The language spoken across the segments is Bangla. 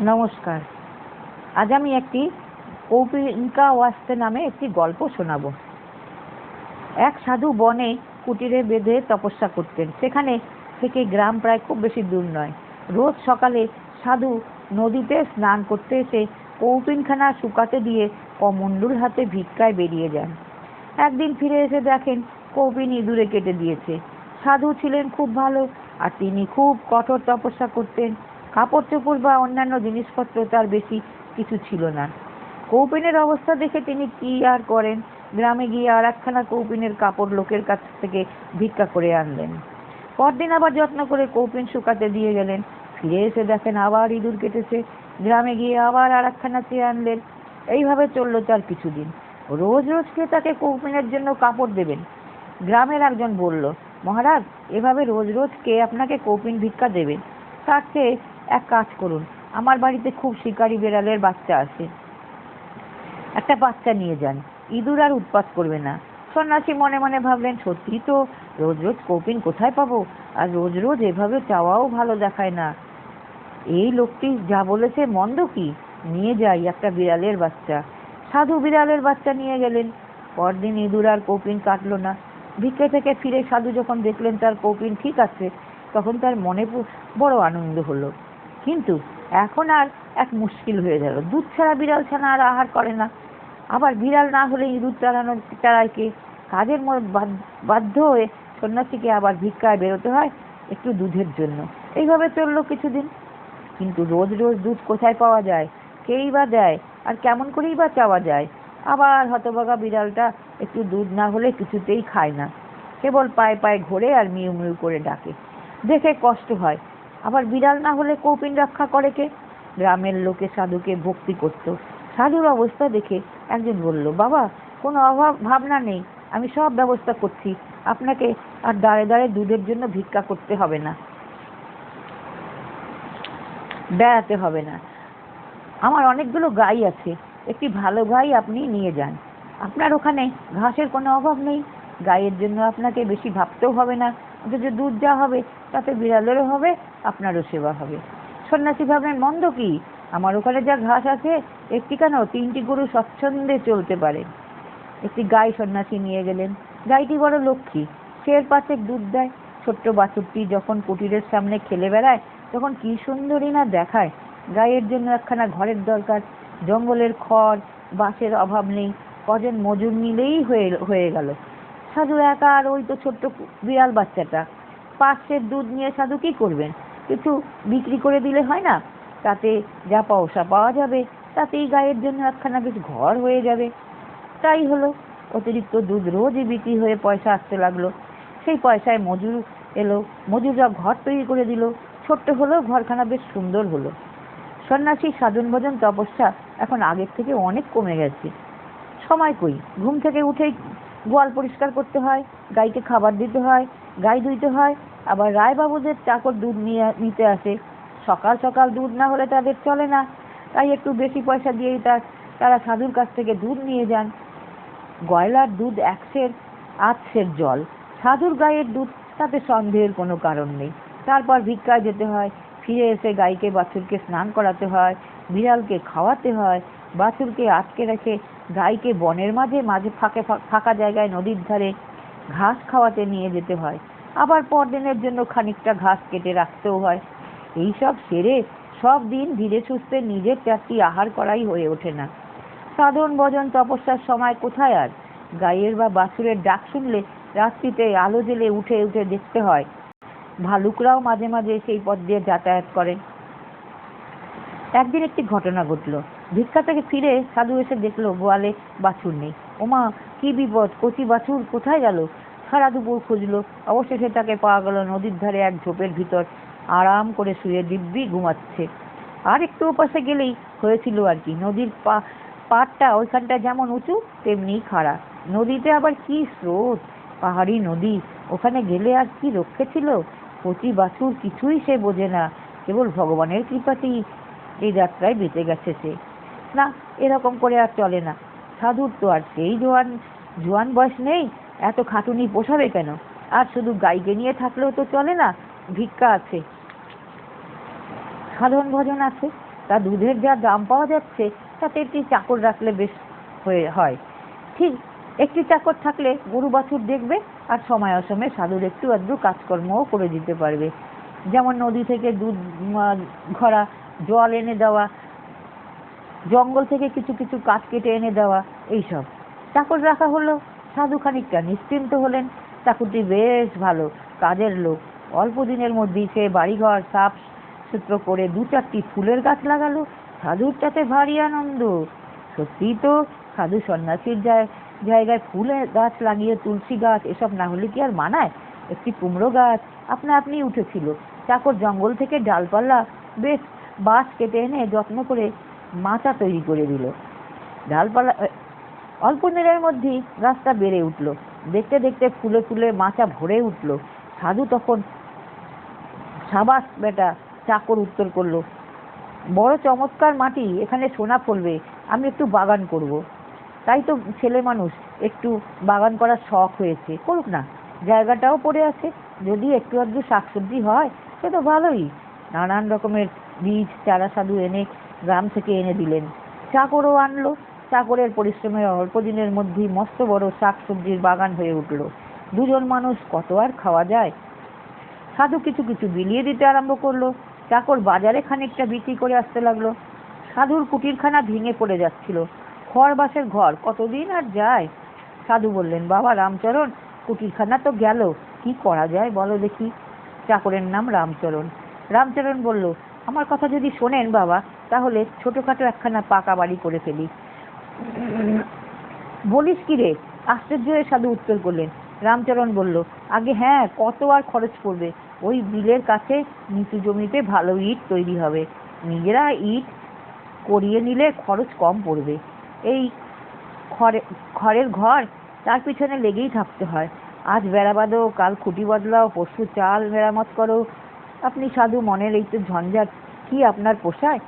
নমস্কার। আজ আমি একটি কৌপিনকা ওয়াস্তে নামে একটি গল্প শোনাবো। এক সাধু বনে কুটিরে বেঁধে তপস্যা করতেন। সেখানে থেকে গ্রাম প্রায় খুব বেশি দূর নয়। রোজ সকালে সাধু নদীতে স্নান করতে এসে কৌপিনখানা শুকাতে দিয়ে কমণ্ডলুর হাতে ভিক্ষায় বেরিয়ে যান। একদিন ফিরে এসে দেখেন কৌপিন ইঁদুরে কেটে দিয়েছে। সাধু ছিলেন খুব ভালো, আর তিনি খুব কঠোর তপস্যা করতেন। কাপড় চোপড় বা অন্যান্য জিনিসপত্র তার বেশি কিছু ছিল না। কৌপিনের অবস্থা দেখে তিনি কি আর করেন, গ্রামে গিয়ে আর একখানা কৌপিনের কাপড় লোকের কাছ থেকে ভিক্ষা করে আনলেন। পরদিন আবার যত্ন করে কৌপিন শুকাতে দিয়ে গেলেন। ফিরে এসে দেখেন আবার ইঁদুর কেটেছে। গ্রামে গিয়ে আবার আর একখানা চেয়ে আনলেন। এইভাবে চললো তার কিছুদিন। রোজ রোজ কে তাকে কৌপিনের জন্য কাপড় দেবেন? গ্রামের একজন বলল, মহারাজ, এভাবে রোজ রোজ কে আপনাকে কৌপিন ভিক্ষা দেবে? তার চেয়ে এক কাজ করুন, আমার বাড়িতে খুব শিকারি বেড়ালের বাচ্চা আছে, একটা বাচ্চা নিয়ে যান, ইঁদুর আর উৎপাত করবে না। সন্ন্যাসী মনে মনে ভাবলেন, সত্যি তো, রোজ রোজ কৌপিন কোথায় পাবো? আর রোজ রোজ এভাবে চাওয়াও ভালো দেখায় না। এই লোকটি যা বলেছে মন্দ কি? নিয়ে যাই একটা বিড়ালের বাচ্চা। সাধু বিড়ালের বাচ্চা নিয়ে গেলেন। পরদিন ইঁদুর আর কৌপিন কাটলো না। ভিক্ষে থেকে ফিরে সাধু যখন দেখলেন তার কৌপিন ঠিক আছে, তখন তার মনে বড় আনন্দ হলো। কিন্তু এখন আর এক মুশকিল হয়ে গেল। দুধ ছাড়া বিড়াল ছানা আর আহার করে না। আবার বিড়াল না হলে ইঁদুর তাড়ায় কে? কাজের বাধ্য হয়ে সন্ন্যাসীকে আবার ভিক্ষায় বেরোতে হয় একটু দুধের জন্য। এইভাবে চললো কিছুদিন। কিন্তু রোজ রোজ দুধ কোথায় পাওয়া যায়? কেই বা দেয়? আর কেমন করেই বা চাওয়া যায়? আবার হতভাগা বিড়ালটা একটু দুধ না হলে কিছুতেই খায় না, কেবল পায়ে পায়ে ঘোরে আর মিউ মিউ করে ডাকে। দেখে কষ্ট হয়। আবার বিড়াল না হলে কৌপিন রক্ষা করে কে? গ্রামের লোকে সাধুকে ভক্তি করত। সাধুর অবস্থা দেখে একজন বলল, বাবা, কোনো ভাবনা নেই, আমি সব ব্যবস্থা করছি, আপনাকে আর দাঁড়ে দাঁড়ে দুধের জন্য ভিক্ষা করতে হবে না, বেড়াতে হবে না। আমার অনেকগুলো গাই আছে, একটি ভালো গাই আপনি নিয়ে যান। আপনার ওখানে ঘাসের কোনো অভাব নেই, গাইয়ের জন্য আপনাকে বেশি ভাবতেও হবে না, অথচ দুধ যা হবে তাতে বিড়ালেরও হবে, আপনারও সেবা হবে। সন্ন্যাসী ভাবলেন, মন্দ কি? আমার ওখানে যা ঘাস আছে, একটি কেন, 3টি গরু স্বচ্ছন্দে চলতে পারে। একটি গাই সন্ন্যাসী নিয়ে গেলেন। গাইটি বড় লক্ষ্মী, সের পাঁচেক দুধ দেয়। ছোট্ট বাছুরটি যখন কুটিরের সামনে খেলে বেড়ায় তখন কি সুন্দরী না দেখায়। গাইয়ের জন্য একখানা ঘরের দরকার। জঙ্গলের খড় বাঁশের অভাব নেই, কজন মজুর নিলেই হয়ে গেল। সাধু একা, আর ওই তো ছোট্ট বিড়াল বাচ্চাটা। 5 সের দুধ নিয়ে সাধু কি করবেন? কিছু বিক্রি করে দিলে হয় না? তাতে যা পয়সা পাওয়া যাবে তাতেই গায়ের জন্য একখানা বেশ ঘর হয়ে যাবে। তাই হলো। অতিরিক্ত দুধ রোজই বিক্রি হয়ে পয়সা আসতে লাগলো। সেই পয়সায় মজুর এলো, মজুররা ঘর তৈরি করে দিল। ছোট্ট হলেও ঘরখানা বেশ সুন্দর হলো। সন্ন্যাসী সাধন ভজন তপস্যা এখন আগের থেকে অনেক কমে গেছে। সময় কই, ঘুম থেকে উঠেই গোয়াল পরিষ্কার করতে হয়, গাইকে খাবার দিতে হয়, গাই দুইতে হয়, আবার রায়বাবুদের চাকর দুধ নিতে আসে। সকাল সকাল দুধ না হলে তাদের চলে না, তাই একটু বেশি পয়সা দিয়েই তারা সাধুর কাছ থেকে দুধ নিয়ে যান। গয়লার দুধ 1 সের, 8 সের জল। সাধুর গায়ের দুধ, তাতে সন্দেহের কোনো কারণ নেই। তারপর ভিক্ষায় যেতে হয়। ফিরে এসে গাইকে বাছুরকে স্নান করাতে হয়, বিড়ালকে খাওয়াতে হয়, বাছুরকে আটকে রেখে গাইকে বনের মাঝে মাঝে ফাঁকা জায়গায় নদীর ধারে ঘাস খাওয়াতে নিয়ে যেতে হয়। আবার পরদিনের জন্য খানিকটা ঘাস কেটে রাখতেও হয়। এইসব সেরে সব দিন ধীরে সুস্থে নিজের 4টি আহার করাই হয়ে ওঠে না। সাধন ভজন তপস্যার সময় কোথায় আর? গাইয়ের বা বাছুরের ডাক শুনলে রাত্রিতে আলো জ্বেলে উঠে উঠে দেখতে হয়। ভালুকরাও মাঝে মাঝে সেই পথ দিয়ে যাতায়াত করে। একদিন একটি ঘটনা ঘটল। ভিক্ষা থেকে ফিরে সাধু এসে দেখলো গোয়ালে বাছুর নেই। ওমা, কি বিপদ! কচি বাছুর কোথায় গেল? সারা দুপুর খুঁজলো, অবশেষে তাকে পাওয়া গেল নদীর ধারে এক ঝোপের ভিতর আরাম করে শুয়ে দিব্যি ঘুমাচ্ছে। আর একটু ওপাশে গেলেই হয়েছিল আর কি। নদীর পাড়টা ওইখানটা যেমন উঁচু তেমনি খাড়া। নদীতে আবার কি স্রোত! পাহাড়ি নদী, ওখানে গেলে আর কি রক্ষে ছিল? কচি বাছুর কিছুই সে বোঝে না, কেবল ভগবানের কৃপাতেই এই যাত্রায় বেঁচে গেছে সে। না, এরকম করে আর চলে না। সাধুর তো আর সেই জোয়ান বয়স নেই, এত খাটুনি পোষাবে কেন? আর শুধু গাইকে নিয়ে থাকলেও তো চলে না। ভিক্ষা আছে, সাধন ভজন আছে, তা দুধের যা দাম পাওয়া যাচ্ছে তাতে একটি চাকর রাখলে বেশ হয়। ঠিক একটি চাকর থাকলে গরু বাছুর দেখবে, আর সময় অসময়ে সাধুর একটু আধটু কাজকর্মও করে দিতে পারবে, যেমন নদী থেকে দুধ ঘরা, জল এনে দেওয়া, জঙ্গল থেকে কিছু কিছু কাঠ কেটে এনে দেওয়া, এইসব চাকর রাখা হলো। সাধু খানিকটা নিশ্চিন্ত হলেন। চাকরটি বেশ ভালো কাজের লোক। অল্প দিনের মধ্যেই সে বাড়িঘর সাফ সূত্র করে 2-4টি ফুলের গাছ লাগালো। সাধুর তাতে ভারী আনন্দ। সত্যিই তো, সাধু সন্ন্যাসীর জায়গায় ফুলের গাছ লাগিয়ে তুলসী গাছ এসব না হলে কি আর মানায়? একটি কুমড়ো গাছ আপনা আপনি উঠেছিল। চাকর জঙ্গল থেকে ডালপালা বেশ বাঁশ কেটে এনে যত্ন করে মাচা তৈরি করে দিল। ডালপালা অল্প দিনের মধ্যেই গাছটা বেড়ে উঠল। দেখতে দেখতে ফুলে ফুলে মাচা ভরে উঠল। সাধু তখন, সাবাস বেটা, চাকর উত্তর করলো, বড় চমৎকার মাটি, এখানে সোনা ফলবে, আমি একটু বাগান করব। তাই তো ছেলে মানুষ, একটু বাগান করার শখ হয়েছে, করুক না, জায়গাটাও পড়ে আছে, যদি একটু আধটু শাকসবজি হয় সে তো ভালোই। নানান রকমের বীজ চারা সাধু গ্রাম থেকে এনে দিলেন। চাকরও আনলো। চাকরের পরিশ্রমে অল্প দিনের মধ্যেই মস্ত বড় শাকসবজির বাগান হয়ে উঠল। দুজন মানুষ কত আর খাওয়া যায়। সাধু কিছু কিছু বিলিয়ে দিতে আরম্ভ করলো। চাকর বাজারে খানিকটা বিক্রি করে আসতে লাগলো। সাধুর কুটিরখানা ভেঙে পড়ে যাচ্ছিল। খড় বাঁশের ঘর কতদিন আর যায়? সাধু বললেন, বাবা রামচরণ, কুটিরখানা তো গেল, কি করা যায় বলো দেখি। চাকরের নাম রামচরণ। রামচরণ বলল, আমার কথা যদি শোনেন বাবা, তাহলে ছোটখাটো একখানা পাকা বাড়ি করে ফেলি। বলিস কি রে? আশ্চর্য হয়ে সাধু উত্তর করলেন। রামচরণ বলল, আগে হ্যাঁ, কত আর খরচ পড়বে? ওই বিলের কাছে নিচু জমিতে ভালো ইট তৈরি হবে। নিজেরা ইট করিয়ে নিলে খরচ কম পড়বে। এই খড়ের ঘর, তার পিছনে লেগেই থাকতে হয়। আজ বেড়া বাঁধো, কাল খুঁটি বদলাও, পরশু চাল মেরামত করো। আপনি সাধু মনের এই তো ঝঞ্ঝাট কি আপনার পোষায়?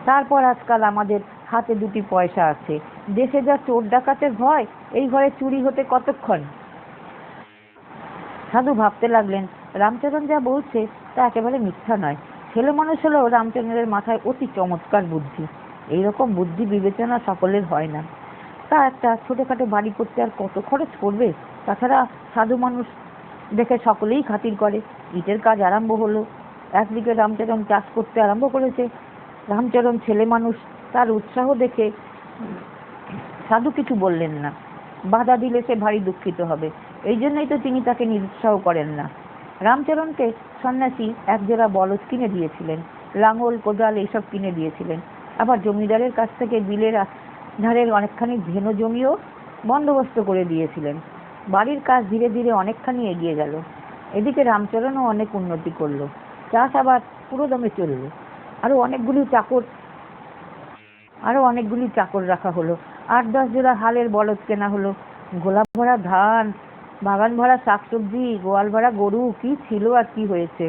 তারপর আজকাল আমাদের হাতে 2টি পয়সা আছে, দেশে যা চোর ডাকাতের ভয়, এই ঘরে চুরি হতে কতক্ষণ? সাধু ভাবতে লাগলেন, রামচরণ যা বলছে তা একেবারে মিথ্যা নয়। ছেলে মানুষ হলেও রামচরণের মাথায় অতি চমৎকার বুদ্ধি। এইরকম বুদ্ধি বিবেচনা সকলের হয় না। তা একটা ছোটখাটো বাড়ি করতে আর কত খরচ পড়বে? তাছাড়া সাধু মানুষ দেখে সকলেই খাতির করে। ইটের কাজ আরম্ভ হলো। একদিকে রামচরণ চাষ করতে আরম্ভ করেছে। রামচরণ ছেলে মানুষ, তার উৎসাহ দেখে সাধু কিছু বললেন না। বাধা দিলে সে ভারী দুঃখিত হবে, এই জন্যই তো তিনি তাকে নিরুৎসাহ করেন না। রামচরণকে সন্ন্যাসী একজোড়া বলদ কিনে দিয়েছিলেন, লাঙল কোদাল এইসব কিনে দিয়েছিলেন। আবার জমিদারের কাছ থেকে বিলের ধারের অনেকখানি ধেনো জমিও বন্দোবস্ত করে দিয়েছিলেন। বাড়ির কাজ ধীরে ধীরে অনেকখানি এগিয়ে গেল। এদিকে রামচরণও অনেক উন্নতি করলো। চাষ আবার পুরোদমে চলল। আরো অনেকগুলি চাকর রাখা হলো। 8-10 জোড়া হালের বলদ কেনা হলো। গোলা ভরা ধান, বাগান ভরা শাকসবজি, গোয়াল ভরা গরু, কি ছিল আর কি হয়েছে।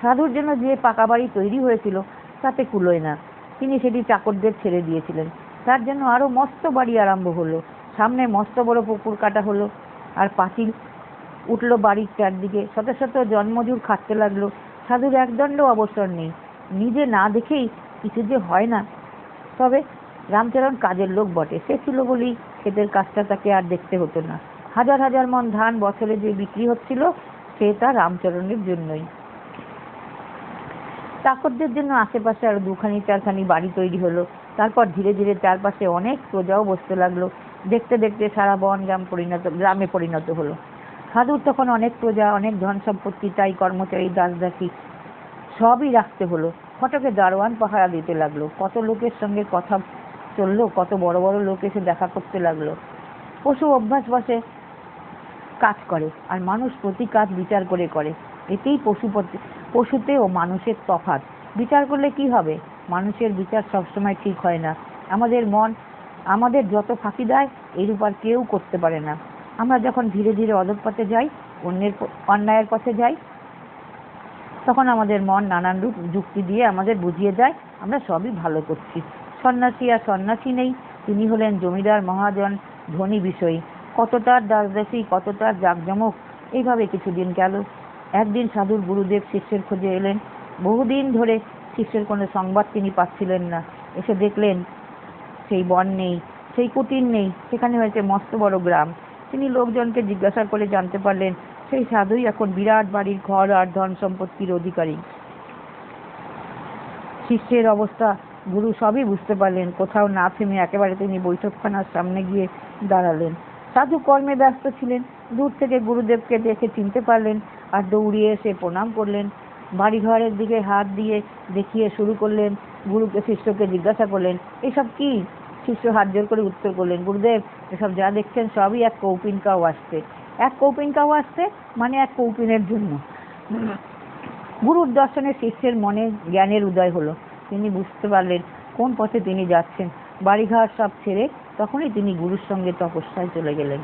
সাধুর জন্য যে পাকা বাড়ি তৈরি হয়েছিল তাতে কুলোয় না। তিনি সেটি চাকরদের ছেড়ে দিয়েছিলেন। তার জন্য আরো মস্ত বাড়ি আরম্ভ হলো। সামনে মস্ত বড় পুকুর কাটা হলো, আর পাঁচিল উঠলো বাড়ির চারদিকে। শত শত জন্মজুর খাটতে লাগলো। সাধুর একদণ্ড অবসর নেই। নিজে না দেখেই কিছু যে হয় না। তবে রামচরণ কাজের লোক বটে, সে ছিল বলেই ক্ষেতের কাজটা তাকে আর দেখতে হতো না। হাজার হাজার মন ধান বছরে যে বিক্রি হচ্ছিল, সে তা রামচরণের জন্যই। চাকরদের জন্য আশেপাশে আরো 2-4খানি বাড়ি তৈরি হলো। তারপর ধীরে ধীরে চারপাশে অনেক প্রজাও বসতে লাগলো। দেখতে দেখতে সারা বন গ্রামে পরিণত হলো। সাধুর তখন অনেক প্রজা, অনেক ধন সম্পত্তি, তাই কর্মচারী, দাসদাসী সবই রাখতে হলো। ফটকে দারোয়ান পাহারা দিতে লাগলো। কত লোকের সঙ্গে কথা চললো, কত বড় বড় লোক এসে দেখা করতে লাগলো। পশু অভ্যাস বসে কাজ করে, আর মানুষ প্রতি কাজ বিচার করে করে। এতেই পশুতে ও মানুষের তফাৎ। বিচার করলে কি হবে? মানুষের বিচার সবসময় ঠিক হয় না। আমাদের মন আমাদের যত ফাঁকি দেয়, এরূপ আর কেউ করতে পারে না। আমরা যখন ধীরে ধীরে অধঃপথে যাই, অন্যায়ের পথে যাই, তখন আমাদের মন নানান রূপ যুক্তি দিয়ে আমাদের বুঝিয়ে দেয় আমরা সবই ভালো করছি। সন্ন্যাসী আর সন্ন্যাসী নেই, তিনি হলেন জমিদার, মহাজন, ধনী বিষয়ী। কত তার দাসদাসী, কত তার জাঁকজমক। এইভাবে কিছুদিন গেল। একদিন সাধুর গুরুদেব শিষ্যের খোঁজে এলেন। বহুদিন ধরে শিষ্যের কোনো সংবাদ তিনি পাচ্ছিলেন না। এসে দেখলেন সেই বন নেই, সেই কুটির নেই, সেখানে হয়েছে মস্ত বড় গ্রাম। তিনি লোকজনকে জিজ্ঞাসা করে জানতে পারলেন সেই সাধুই এখন বিরাট বাড়ির ঘর আর ধন সম্পত্তির অধিকারী। শিষ্যের অবস্থা গুরু সবই বুঝতে পারলেন। কোথাও না থেমে একেবারে তিনি বৈঠকখানার সামনে গিয়ে দাঁড়ালেন। সাধু কর্মে ব্যস্ত ছিলেন। দূর থেকে গুরুদেবকে দেখে চিনতে পারলেন আর দৌড়িয়ে এসে প্রণাম করলেন। বাড়িঘরের দিকে হাত দিয়ে দেখিয়ে শুরু করলেন। গুরুকে শিষ্যকে জিজ্ঞাসা করলেন, এসব কি? শিষ্য হাত জোর করে উত্তর করলেন, গুরুদেব, এসব যা দেখছেন সবই এক কৌপিন কাউ আসছে। এক কৌপিন কাউ আসছে মানে এক কৌপিনের জন্য। গুরুর দর্শনে শিষ্যের মনে জ্ঞানের উদয় হলো। তিনি বুঝতে পারলেন কোন পথে তিনি যাচ্ছেন। বাড়িঘর সব ছেড়ে তখনই তিনি গুরুর সঙ্গে তপস্যায় চলে গেলেন।